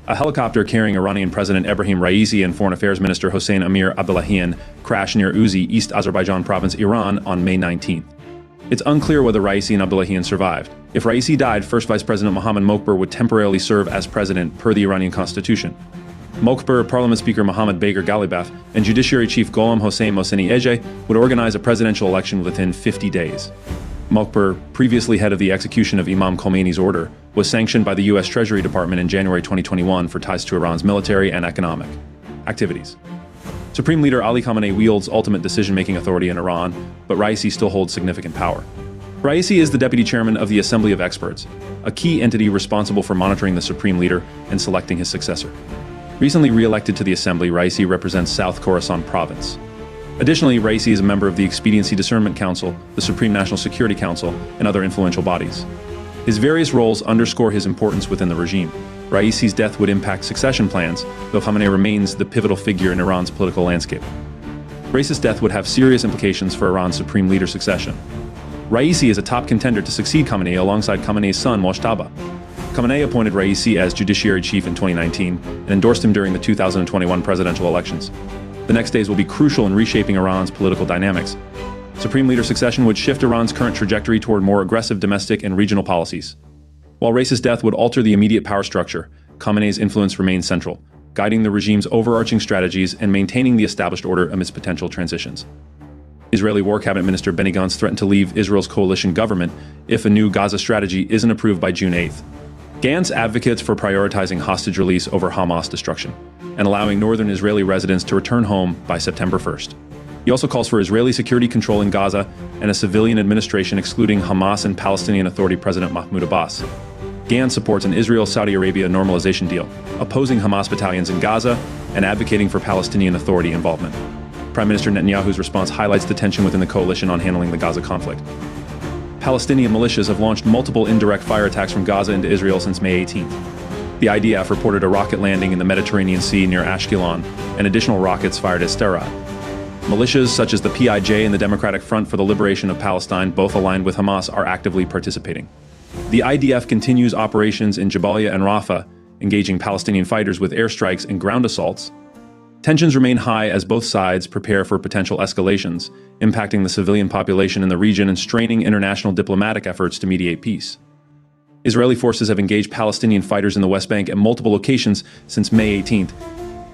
A helicopter carrying Iranian President Ebrahim Raisi and Foreign Affairs Minister Hossein Amir Abdollahian crashed near Uzi, East Azerbaijan Province, Iran on May 19th. It's unclear whether Raisi and Abdollahian survived. If Raisi died, First Vice President Mohammad Mokhber would temporarily serve as president per the Iranian constitution. Mokhber, Parliament Speaker Mohammad Bagher Ghalibaf, and Judiciary Chief Gholam Hossein Mohseni Ejeh would organize a presidential election within 50 days. Mokhber, previously head of the execution of Imam Khamenei's order, was sanctioned by the U.S. Treasury Department in January 2021 for ties to Iran's military and economic activities. Supreme Leader Ali Khamenei wields ultimate decision-making authority in Iran, but Raisi still holds significant power. Raisi is the deputy chairman of the Assembly of Experts, a key entity responsible for monitoring the Supreme Leader and selecting his successor. Recently re-elected to the Assembly, Raisi represents South Khorasan Province. Additionally, Raisi is a member of the Expediency Discernment Council, the Supreme National Security Council, and other influential bodies. His various roles underscore his importance within the regime. Raisi's death would impact succession plans, though Khamenei remains the pivotal figure in Iran's political landscape. Raisi's death would have serious implications for Iran's Supreme Leader succession. Raisi is a top contender to succeed Khamenei alongside Khamenei's son, Mojtaba. Khamenei appointed Raisi as Judiciary Chief in 2019 and endorsed him during the 2021 presidential elections. The next days will be crucial in reshaping Iran's political dynamics. Supreme Leader succession would shift Iran's current trajectory toward more aggressive domestic and regional policies. While Raisi's death would alter the immediate power structure, Khamenei's influence remains central, guiding the regime's overarching strategies and maintaining the established order amidst potential transitions. Israeli War Cabinet Minister Benny Gantz threatened to leave Israel's coalition government if a new Gaza strategy isn't approved by June 8th. Gantz advocates for prioritizing hostage release over Hamas destruction and allowing northern Israeli residents to return home by September 1st. He also calls for Israeli security control in Gaza and a civilian administration excluding Hamas and Palestinian Authority President Mahmoud Abbas. Gantz supports an Israel-Saudi Arabia normalization deal, opposing Hamas battalions in Gaza and advocating for Palestinian Authority involvement. Prime Minister Netanyahu's response highlights the tension within the coalition on handling the Gaza conflict. Palestinian militias have launched multiple indirect fire attacks from Gaza into Israel since May 18th. The IDF reported a rocket landing in the Mediterranean Sea near Ashkelon and additional rockets fired at Sderot. Militias such as the PIJ and the Democratic Front for the Liberation of Palestine, both aligned with Hamas, are actively participating. The IDF continues operations in Jabalia and Rafah, engaging Palestinian fighters with airstrikes and ground assaults. Tensions remain high as both sides prepare for potential escalations, impacting the civilian population in the region and straining international diplomatic efforts to mediate peace. Israeli forces have engaged Palestinian fighters in the West Bank at multiple locations since May 18th.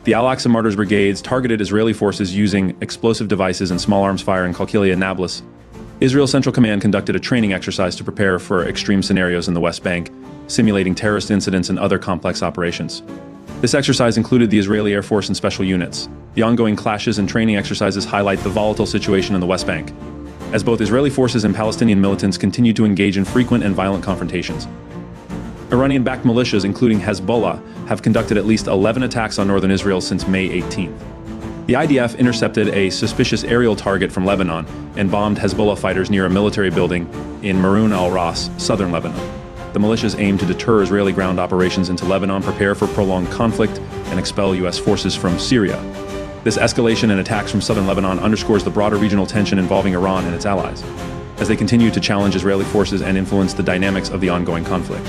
The Al-Aqsa Martyrs Brigades targeted Israeli forces using explosive devices and small arms fire in Qalqilia and Nablus. Israel's Central Command conducted a training exercise to prepare for extreme scenarios in the West Bank, simulating terrorist incidents and other complex operations. This exercise included the Israeli Air Force and special units. The ongoing clashes and training exercises highlight the volatile situation in the West Bank, as both Israeli forces and Palestinian militants continue to engage in frequent and violent confrontations. Iranian-backed militias, including Hezbollah, have conducted at least 11 attacks on northern Israel since May 18th. The IDF intercepted a suspicious aerial target from Lebanon and bombed Hezbollah fighters near a military building in Maroun al-Ras, southern Lebanon. The militias aim to deter Israeli ground operations into Lebanon, prepare for prolonged conflict, and expel U.S. forces from Syria. This escalation and attacks from southern Lebanon underscores the broader regional tension involving Iran and its allies, as they continue to challenge Israeli forces and influence the dynamics of the ongoing conflict.